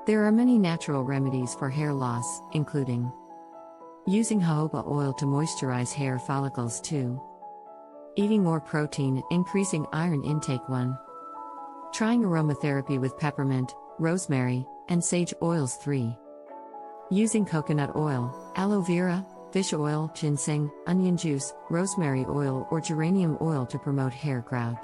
There are many natural remedies for hair loss, including using jojoba oil to moisturize hair follicles 2. Eating more protein, increasing iron intake 1. Trying aromatherapy with peppermint, rosemary, and sage oils 3. Using coconut oil, aloe vera, fish oil, ginseng, onion juice, rosemary oil or geranium oil to promote hair growth.